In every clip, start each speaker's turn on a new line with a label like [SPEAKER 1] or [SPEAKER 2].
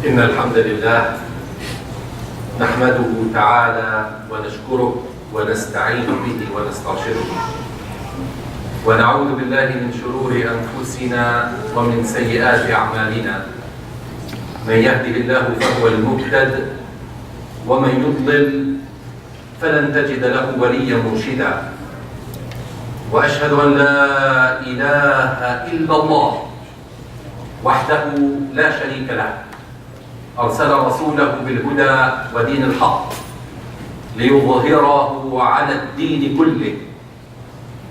[SPEAKER 1] إن الحمد لله نحمده تعالى ونشكره ونستعين به ونسترشده ونعوذ بالله من شرور أنفسنا ومن سيئات أعمالنا. من يهده الله فهو المهتد ومن يضلل فلن تجد له وليا مرشدا. وأشهد أن لا إله إلا الله وحده لا شريك له أرسل رسوله بالهدى ودين الحق ليظهره على الدين كله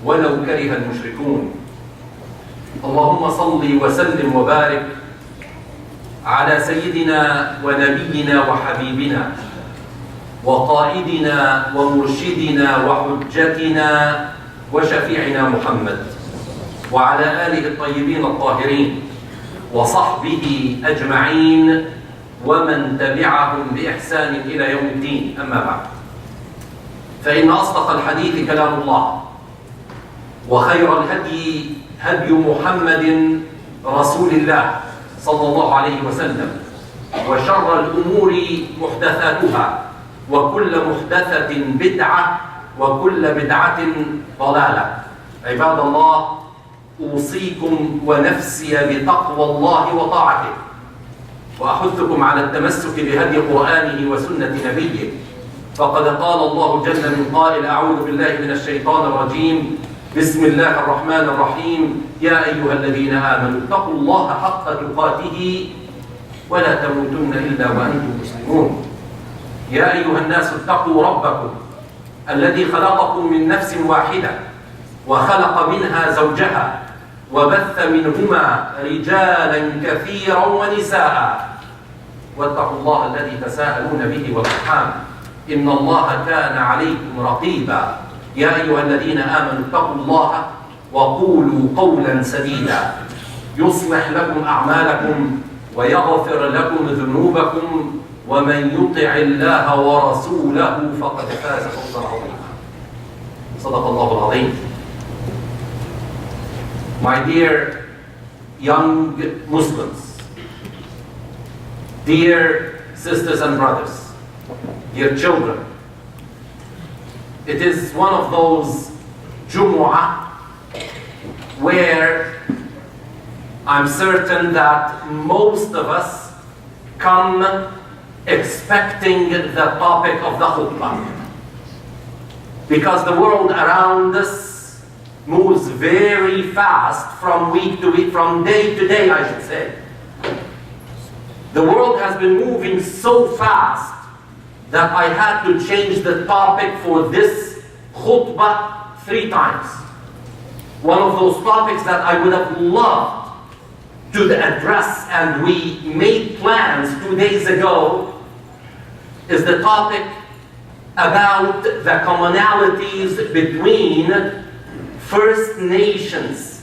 [SPEAKER 1] ولو كره المشركون. اللهم صل وسلم وبارك على سيدنا ونبينا وحبيبنا وقائدنا ومرشدنا وحجتنا وشفيعنا محمد وعلى آله الطيبين الطاهرين وصحبه أجمعين ومن تبعهم بإحسان إلى يوم الدين. أما بعد، فإن أصدق الحديث كلام الله، وخير الهدي هدي محمد رسول الله صلى الله عليه وسلم، وشر الأمور محدثاتها، وكل محدثة بدعة، وكل بدعة ضلالة. عباد الله، أوصيكم ونفسي بتقوى الله وطاعته، وأحثكم على التمسك بهدي قرآنه وسنة نبيه. فقد قال الله جل من قائل: أعوذ بالله من الشيطان الرجيم، بسم الله الرحمن الرحيم، يا أيها الذين آمنوا اتقوا الله حق تقاته ولا تموتن إلا وأنتم مسلمون. يا أيها الناس اتقوا ربكم الذي خلقكم من نفس واحدة وخلق منها زوجها وبث منهما رجالا كثيرا ونساء، واتقوا الله الذي تساءلون به والأرحام إن الله كان عليكم رقيبا. يا أيها الذين آمنوا اتقوا الله وقولوا قولا سديدا يصلح لكم أعمالكم ويغفر لكم ذنوبكم، ومن يطع الله ورسوله فقد فاز فوزا عظيما. صدق الله العظيم. My dear young Muslims, dear sisters and brothers, dear children, it is one of those Jumu'ah where I'm certain that most of us come expecting the topic of the khutbah, because the world around us moves very fast from week to week, from day to day, I should say. The world has been moving so fast that I had to change the topic for this khutbah 3 times. One of those topics that I would have loved to address, and we made plans 2 days ago, is the topic about the commonalities between First Nations,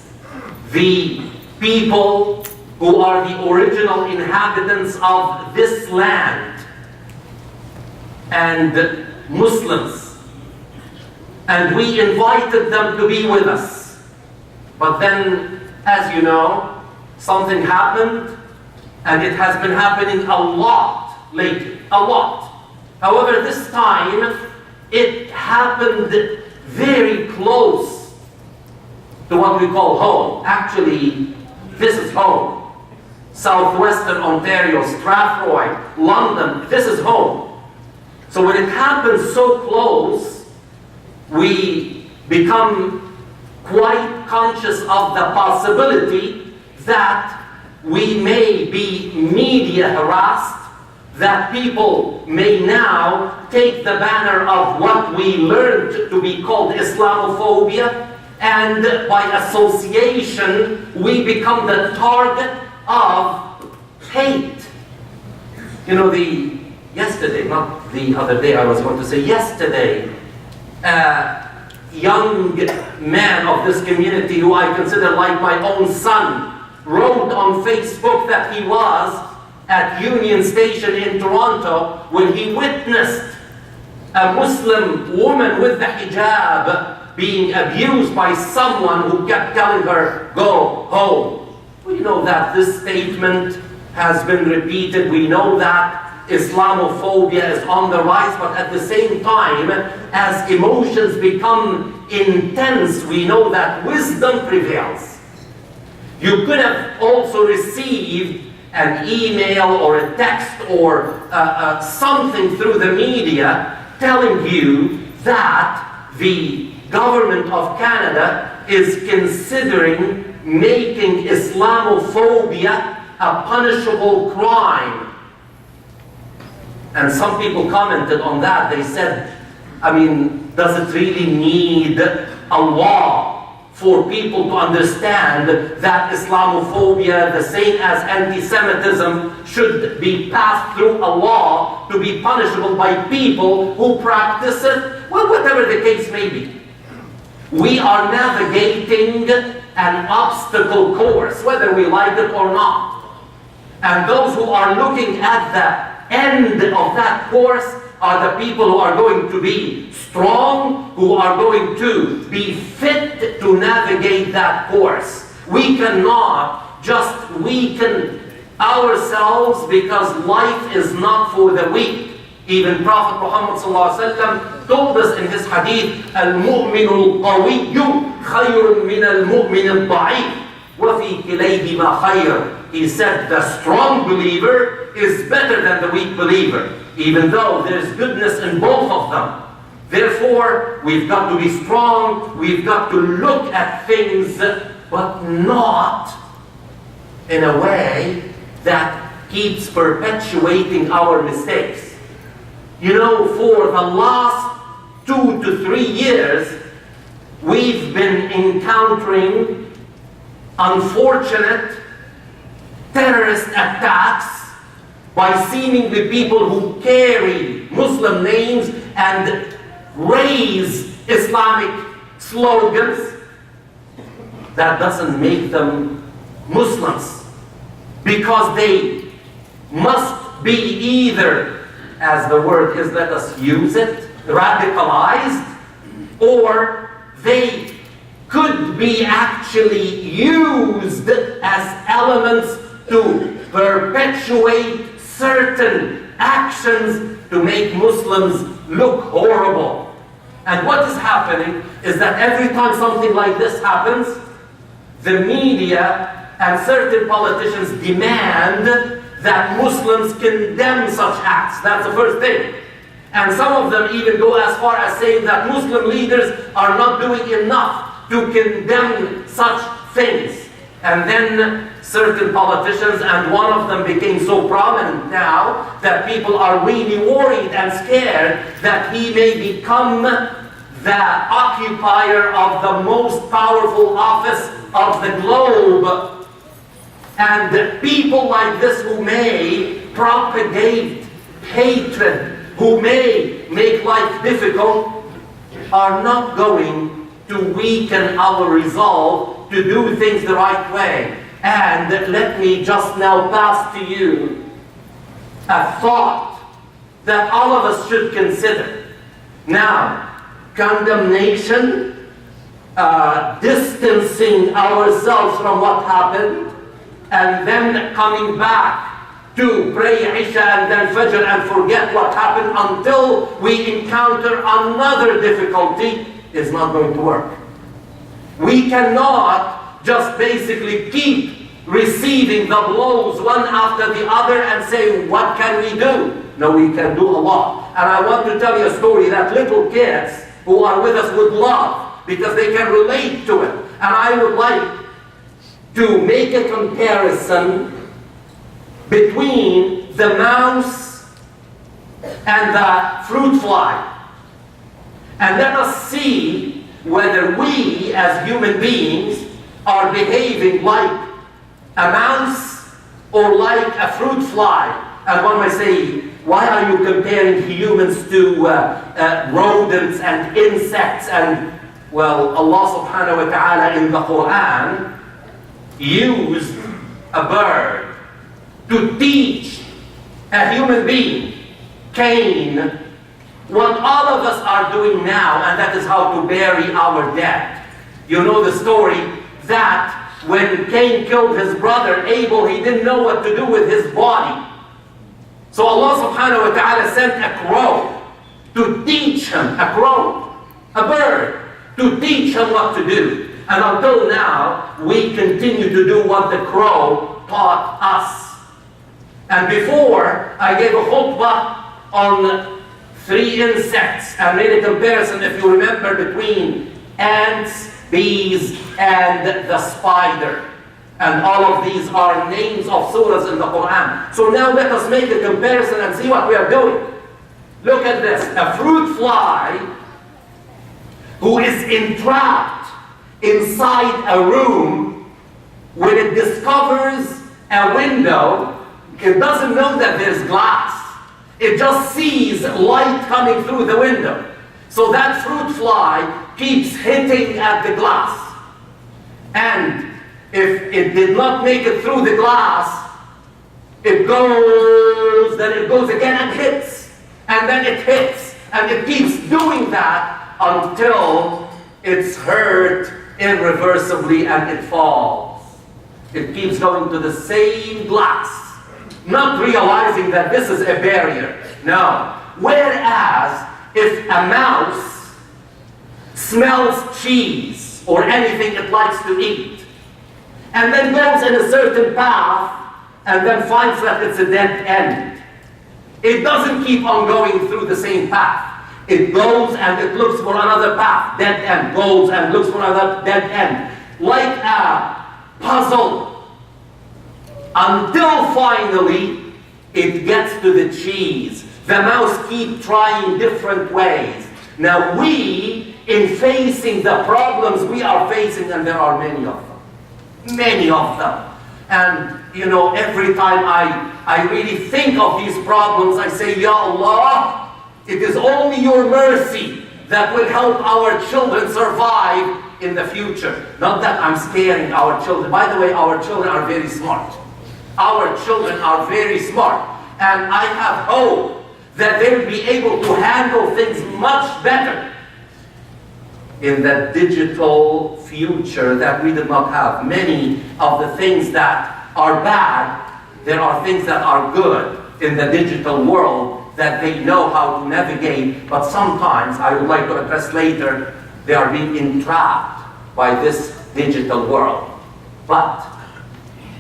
[SPEAKER 1] the people who are the original inhabitants of this land, and Muslims. And we invited them to be with us. But then, as you know, something happened, and it has been happening a lot lately, a lot. However, this time, it happened very close to what we call home. Actually, this is home. Southwestern Ontario, Strathroy, London, this is home. So when it happens so close, we become quite conscious of the possibility that we may be media harassed, that people may now take the banner of what we learned to be called Islamophobia, and by association we become the target of hate. You know, yesterday, not the other day, I was going to say yesterday, a young man of this community who I consider like my own son wrote on Facebook that he was at Union Station in Toronto when he witnessed a Muslim woman with the hijab being abused by someone who kept telling her, "Go home." Well, you know that this statement has been repeated. We know that Islamophobia is on the rise, but at the same time, as emotions become intense, we know that wisdom prevails. You could have also received an email or a text or something through the media telling you that the government of Canada is considering making Islamophobia a punishable crime. And some people commented on that. They said, does it really need a law for people to understand that Islamophobia, the same as anti-Semitism, should be passed through a law to be punishable by people who practice it? Well, whatever the case may be. We are navigating an obstacle course, whether we like it or not. And those who are looking at the end of that course are the people who are going to be strong, who are going to be fit to navigate that course. We cannot just weaken ourselves because life is not for the weak. Even Prophet Muhammad ﷺ told us in his hadith, "Al-mu'minu al-qawiyyu khayrun min al-mu'min al-da'if, wa fi kilayhima khayr." He said, the strong believer is better than the weak believer, even though there's goodness in both of them. Therefore, we've got to be strong, we've got to look at things, but not in a way that keeps perpetuating our mistakes. You know, for the last 2 to 3 years, we've been encountering unfortunate terrorist attacks by seemingly people who carry Muslim names and raise Islamic slogans. That doesn't make them Muslims, because they must be either, as the word is, let us use it, radicalized, or they could be actually used as elements to perpetuate certain actions to make Muslims look horrible. And what is happening is that every time something like this happens, the media and certain politicians demand that Muslims condemn such acts. That's the first thing. And some of them even go as far as saying that Muslim leaders are not doing enough to condemn such things. And then certain politicians, and one of them became so prominent now that people are really worried and scared that he may become the occupier of the most powerful office of the globe. And people like this who may propagate hatred, who may make life difficult, are not going to weaken our resolve to do things the right way. And let me just now pass to you a thought that all of us should consider. Now, condemnation, distancing ourselves from what happened, and then coming back to pray Isha and then Fajr and forget what happened until we encounter another difficulty is not going to work. We cannot just basically keep receiving the blows one after the other and say, what can we do? No, we can do a lot. And I want to tell you a story that little kids who are with us would love, because they can relate to it. And I would like to make a comparison between the mouse and the fruit fly. And let us see whether we as human beings are behaving like a mouse or like a fruit fly. And one might say, why are you comparing humans to rodents and insects? And well, Allah subhanahu wa ta'ala in the Quran used a bird to teach a human being, Cain, what all of us are doing now, and that is how to bury our dead. You know the story that when Cain killed his brother Abel, he didn't know what to do with his body. So Allah subhanahu wa ta'ala sent a crow to teach him, a crow, a bird, to teach him what to do. And until now, we continue to do what the crow taught us. And before, I gave a khutbah on 3 insects. I made a comparison, if you remember, between ants, bees, and the spider. And all of these are names of surahs in the Quran. So now let us make a comparison and see what we are doing. Look at this. A fruit fly who is entrapped inside a room, when it discovers a window, it doesn't know that there's glass. It just sees light coming through the window. So that fruit fly keeps hitting at the glass. And if it did not make it through the glass, it goes, then it goes again and hits. And then it hits. And it keeps doing that until it's hurt irreversibly and it falls. It keeps going to the same glass, not realizing that this is a barrier. No. Whereas if a mouse smells cheese or anything it likes to eat, and then goes in a certain path, and then finds that it's a dead end, it doesn't keep on going through the same path. It goes and it looks for another path, dead end, goes and looks for another dead end. Like a puzzle. Until finally, it gets to the cheese. The mouse keeps trying different ways. Now we, in facing the problems we are facing, and there are many of them. And you know, every time I really think of these problems, I say, Ya Allah, it is only your mercy that will help our children survive in the future. Not that I'm scaring our children. By the way, our children are very smart. Our children are very smart. And I have hope that they will be able to handle things much better in the digital future that we did not have. Many of the things that are bad, there are things that are good in the digital world that they know how to navigate, but sometimes, I would like to address later, they are being entrapped by this digital world. But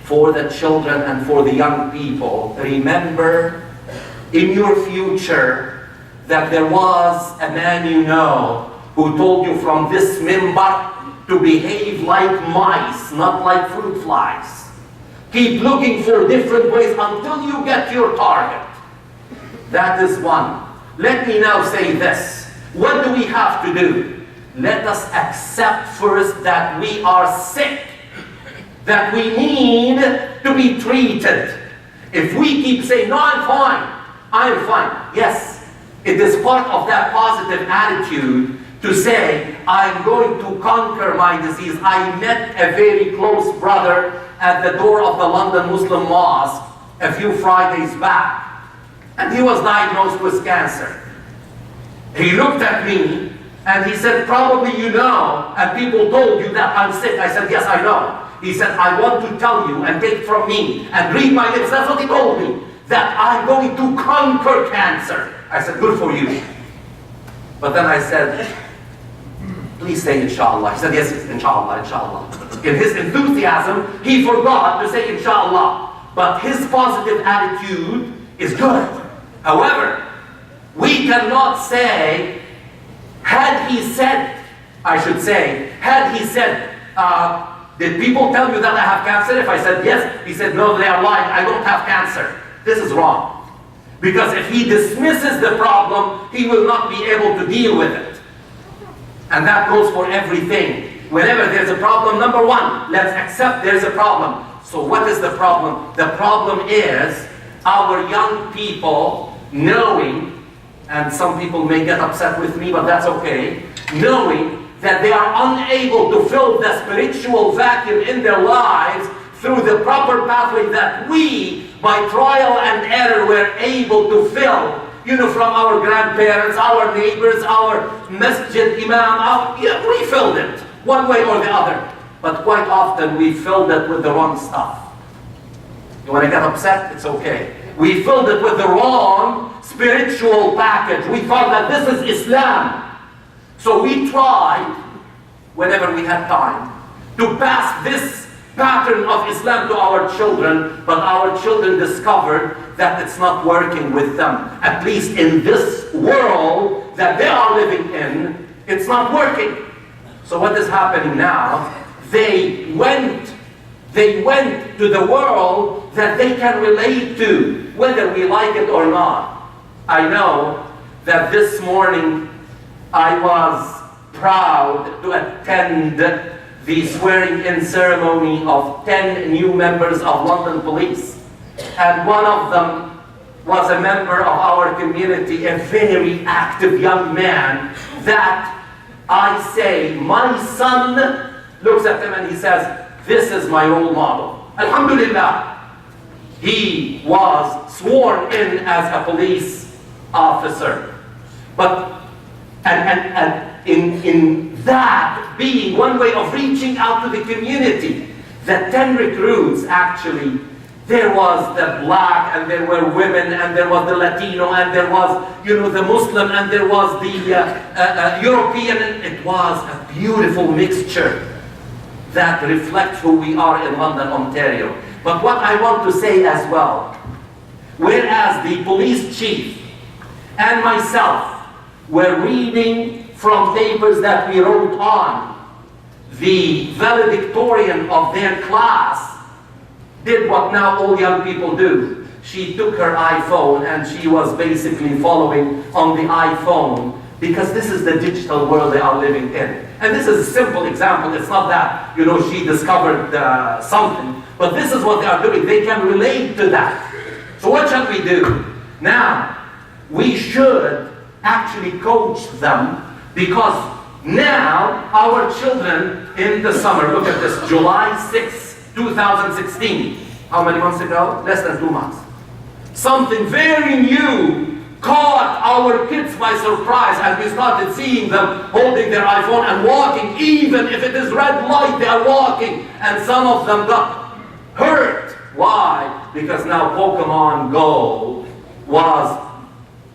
[SPEAKER 1] for the children and for the young people, remember in your future that there was a man you know who told you from this mimbar to behave like mice, not like fruit flies. Keep looking for different ways until you get your target. That is one. Let me now say this. What do we have to do? Let us accept first that we are sick, that we need to be treated. If we keep saying, no, I'm fine. Yes, it is part of that positive attitude to say, I'm going to conquer my disease. I met a very close brother at the door of the London Muslim Mosque a few Fridays back. And he was diagnosed with cancer. He looked at me and he said, probably you know, and people told you that I'm sick. I said, yes, I know. He said, I want to tell you and take from me and read my lips. That's what he told me, that I'm going to conquer cancer. I said, good for you. But then I said, please say inshallah. He said, yes, inshallah, inshallah. In his enthusiasm, he forgot to say inshallah. But his positive attitude is good. However, we cannot say, had he said, did people tell you that I have cancer? If I said yes, he said, no, they are lying, I don't have cancer. This is wrong. Because if he dismisses the problem, he will not be able to deal with it. And that goes for everything. Whenever there's a problem, number one, let's accept there's a problem. So what is the problem? The problem is our young people knowing, and some people may get upset with me, but that's okay, knowing that they are unable to fill the spiritual vacuum in their lives through the proper pathway that we, by trial and error, were able to fill. You know, from our grandparents, our neighbors, our masjid imam, we filled it, one way or the other. but quite often we filled it with the wrong stuff. You want to get upset? It's okay. We filled it with the wrong spiritual package. We thought that this is Islam. So we tried, whenever we had time, to pass this pattern of Islam to our children, but our children discovered that it's not working with them. At least in this world that they are living in, it's not working. So what is happening now? They went to the world that they can relate to, whether we like it or not. I know that this morning I was proud to attend the swearing-in ceremony of 10 new members of London Police. And one of them was a member of our community, a very active young man that I say, my son looks at him and he says, this is my role model. Alhamdulillah. He was sworn in as a police officer. But and in that being one way of reaching out to the community, the 10 recruits actually, there was the black, and there were women, and there was the Latino, and there was, the Muslim, and there was the European. And it was a beautiful mixture that reflects who we are in London, Ontario. But what I want to say as well, whereas the police chief and myself were reading from papers that we wrote on, the valedictorian of their class did what now all young people do. She took her iPhone and she was basically following on the iPhone, because this is the digital world they are living in. And this is a simple example. It's not that, she discovered something, but this is what they are doing. They can relate to that. So what shall we do? Now, we should actually coach them, because now our children in the summer, look at this, July 6, 2016. How many months ago? Less than 2 months. Something very new caught our kids by surprise, and we started seeing them holding their iPhone and walking. Even if it is red light, they are walking. And some of them got hurt. Why? Because now Pokemon Go was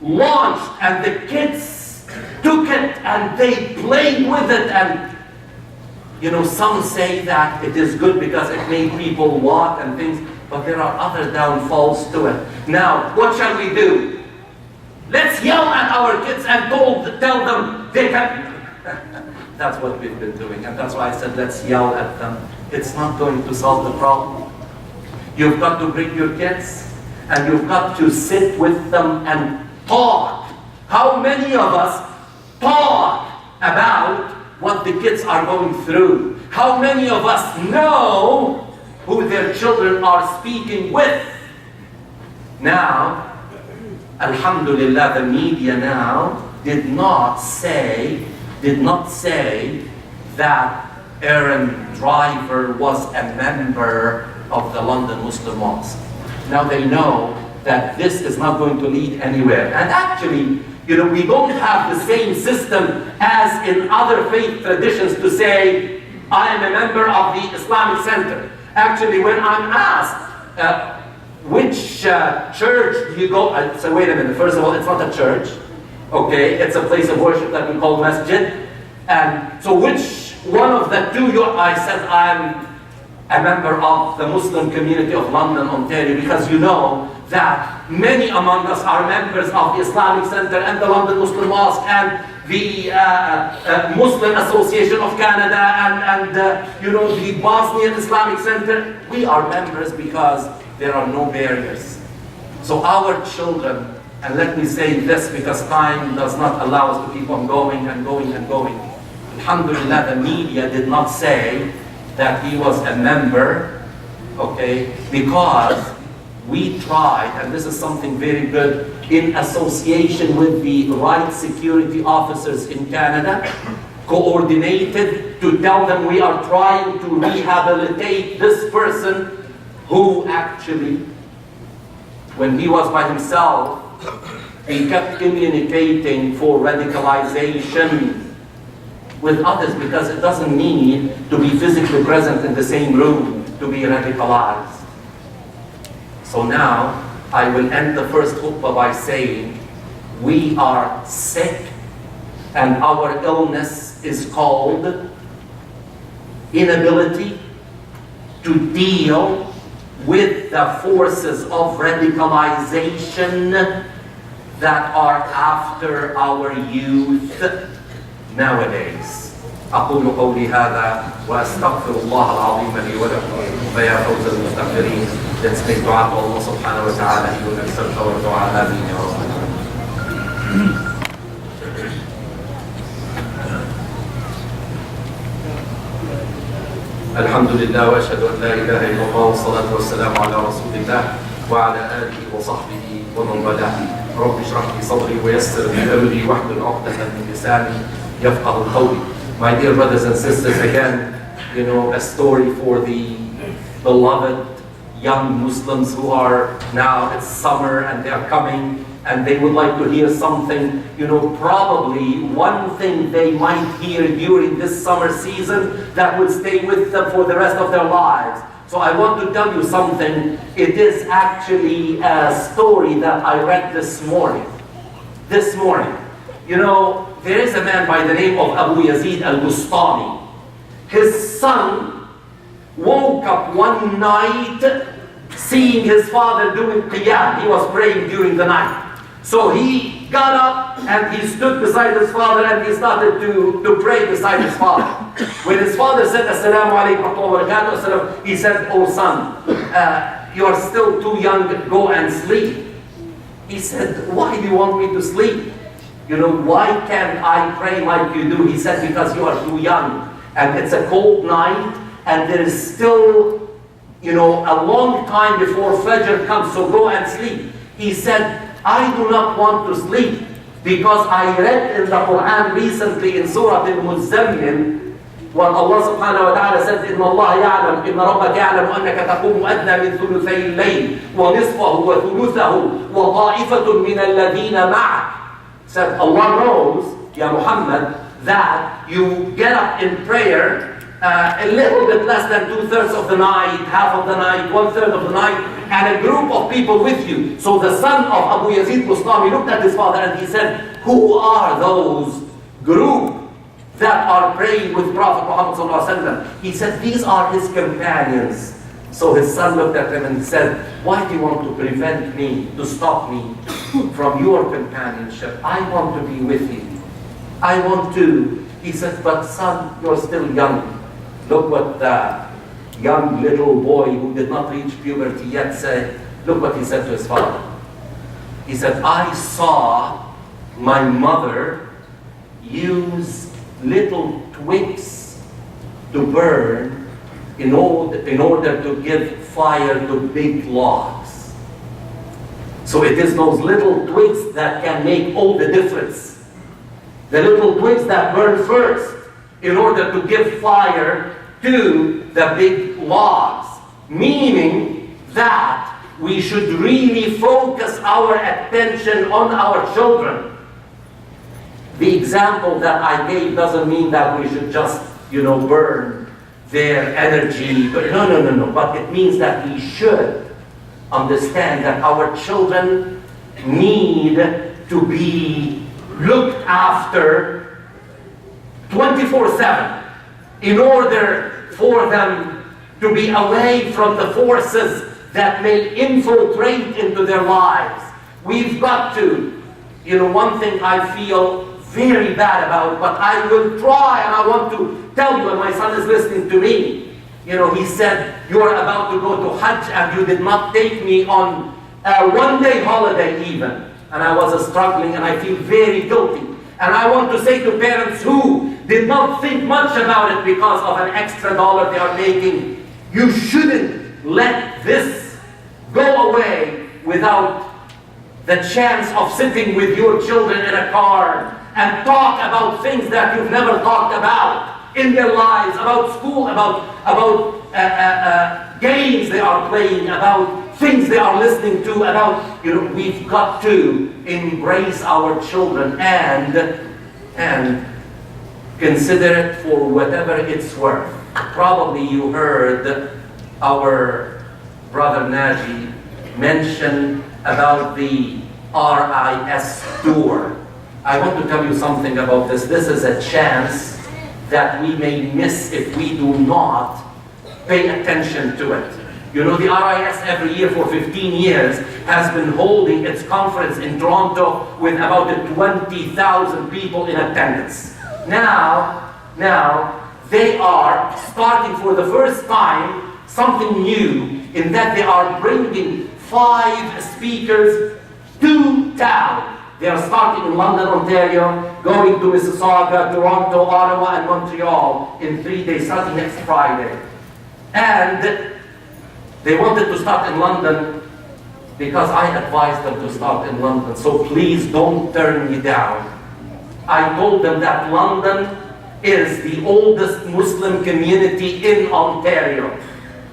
[SPEAKER 1] launched, and the kids took it and they played with it. And some say that it is good because it made people walk and things, but there are other downfalls to it. Now, what shall we do? Let's yell at our kids and tell them they can. That's what we've been doing, and that's why I said let's yell at them. It's not going to solve the problem. You've got to bring your kids, and you've got to sit with them and talk. How many of us talk about what the kids are going through? How many of us know who their children are speaking with? Now, Alhamdulillah, the media now did not say that Aaron Driver was a member of the London Muslim Mosque. Now they know that this is not going to lead anywhere. And actually, we don't have the same system as in other faith traditions to say, I am a member of the Islamic Center. Actually, when I'm asked, which church do you go? I say, wait a minute, first of all, it's not a church. Okay, it's a place of worship that we call masjid. And so which one of the two I said, I'm a member of the Muslim community of London, Ontario, because you know that many among us are members of the Islamic Center and the London Muslim Mosque and the Muslim Association of Canada and the Bosnian Islamic Center. We are members because there are no barriers. So our children, and let me say this because time does not allow us to keep on going and going and going. Alhamdulillah, the media did not say that he was a member, okay, because we tried, and this is something very good, in association with the rights security officers in Canada, coordinated to tell them we are trying to rehabilitate this person who actually, when he was by himself, he kept communicating for radicalization. with others because it doesn't need to be physically present in the same room to be radicalized. So now, I will end the first khutbah by saying, we are sick and our illness is called inability to deal with the forces of radicalization that are after our youth nowadays. أقول قولي هذا وأستغفر الله العظيم لي ولكم فيا فوز المستغفرين. Let's make dua to Allah subhanahu wa ta'ala. He will accept our dua. Ameen ya Rabb. الحمد لله وأشهد أن لا إله إلا الله والصلاة والسلام على رسول الله وعلى آله وصحبه ومن والاه. رب اشرح لي صدري ويسر لي أمري واحلل عقدة من لساني يفقهوا قولي. My dear brothers and sisters, again, a story for the beloved young Muslims who are now, it's summer and they are coming and they would like to hear something, probably one thing they might hear during this summer season that will stay with them for the rest of their lives. So I want to tell you something. It is actually a story that I read this morning. This morning. There is a man by the name of Abu Yazid al-Bustani. His son woke up one night seeing his father doing qiyam. He was praying during the night. So he got up and he stood beside his father and he started to pray beside his father. When his father said, Assalamu alaikum wa barakatuh, he said, oh son, you are still too young, go and sleep. He said, why do you want me to sleep? Why can't I pray like you do? He said, because you are too young and it's a cold night and there is still, a long time before Fajr comes, so go and sleep. He said, I do not want to sleep because I read in the Quran recently in Surah Al-Muzammil when Allah subhanahu wa ta'ala says, إِنَّ اللَّهَ يَعْلَمْ إِنَّ رَبَّكَ يَعْلَمُ أَنَّكَ تَقُومُ أَدْنَى مِنْ ثُلُثَيِ اللَّيْلِ وَنِصْفَهُ وَثُلُثَهُ وَطَائِفَةٌ مِنَ الَّذِينَ مَعَكَ. Said, Allah knows, Ya Muhammad, that you get up in prayer a little bit less than 2/3 of the night, half of the night, 1/3 of the night, and a group of people with you. So the son of Abu Yazid Bustami looked at his father and he said, who are those group that are praying with Prophet Muhammad sallallahu alaihi wasallam? He said, these are his companions. So his son looked at him and said, why do you want to prevent me, to stop me from your companionship? I want to be with you. I want to. He said, but son, you're still young. Look what the young little boy who did not reach puberty yet said. Look what he said to his father. He said, I saw my mother use little twigs to burn in order to give fire to big logs. So it is those little twigs that can make all the difference. The little twigs that burn first in order to give fire to the big logs. Meaning that we should really focus our attention on our children. The example that I gave doesn't mean that we should just, burn their energy. But no. But it means that we should understand that our children need to be looked after 24/7 in order for them to be away from the forces that may infiltrate into their lives. We've got to, one thing I feel very bad about, but I will try and I want to tell you, and my son is listening to me. He said, you're about to go to Hajj and you did not take me on a one-day holiday even. And I was struggling and I feel very guilty. And I want to say to parents who did not think much about it because of an extra dollar they are making, you shouldn't let this go away without the chance of sitting with your children in a car and talk about things that you've never talked about in their lives, about school, about games they are playing, about things they are listening to, about, we've got to embrace our children and consider it for whatever it's worth. Probably you heard our brother Naji mention about the RIS tour. I want to tell you something about this. This is a chance that we may miss if we do not pay attention to it. You know, the RIS every year for 15 years has been holding its conference in Toronto with about 20,000 people in attendance. Now, they are starting for the first time something new in that they are bringing 5 speakers to town. They are starting in London, Ontario, going to Mississauga, Toronto, Ottawa, and Montreal in 3 days, starting next Friday. And they wanted to start in London because I advised them to start in London. So please don't turn me down. I told them that London is the oldest Muslim community in Ontario.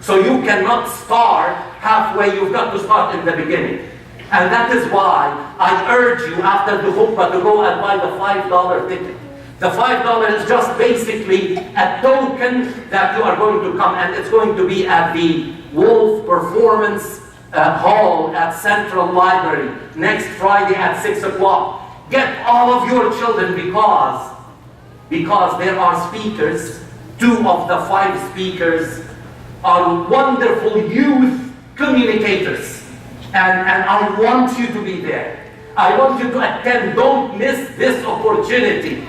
[SPEAKER 1] So you cannot start halfway, you've got to start in the beginning. And that is why I urge you after the khutbah to go and buy the $5 ticket. The $5 is just basically a token that you are going to come, and it's going to be at the Wolf Performance Hall at Central Library next Friday at 6 o'clock. Get all of your children because there are speakers. 2 of the 5 speakers are wonderful youth communicators. And I want you to be there. I want you to attend. Don't miss this opportunity.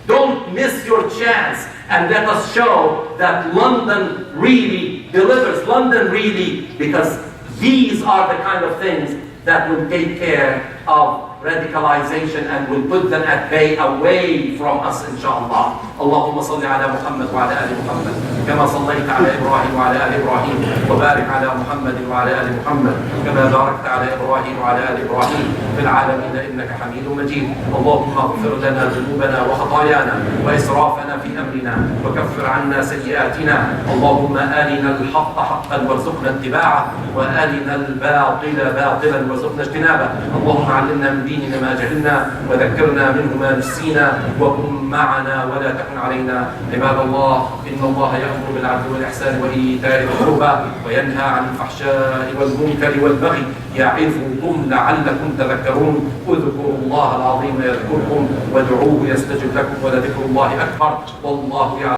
[SPEAKER 1] Don't miss your chance. And let us show that London really delivers. London really, because these are the kind of things that will take care of radicalization and will put them at bay away from us, inshallah. اللهم صل على محمد وعلى آل محمد كما صليت على إبراهيم وعلى آل إبراهيم وبارك على محمد وعلى آل محمد كما باركت على إبراهيم وعلى آل إبراهيم في العالمين إنك حميد مجيد. اللهم اغفر لنا ذنوبنا وخطايانا وإسرافنا في أمرنا وكفر عنا سيئاتنا. اللهم آرنا الحق حقا وارزقنا اتباعه وآرنا الباطل باطلا وارزقنا اجتنابه. اللهم علمنا من ديننا ما جهلنا وذكرنا منه ما نسينا وكن معنا ولا تكن علينا. عباد الله، إن الله يأمر بالعدل والإحسان وإيتاء ذي القربى وينهى عن الفحشاء والمنكر والبغي يعظكم لعلكم تذكرون. اذكروا الله العظيم يذكركم وادعوه يستجب لكم ولذكر الله أكبر والله يعلم.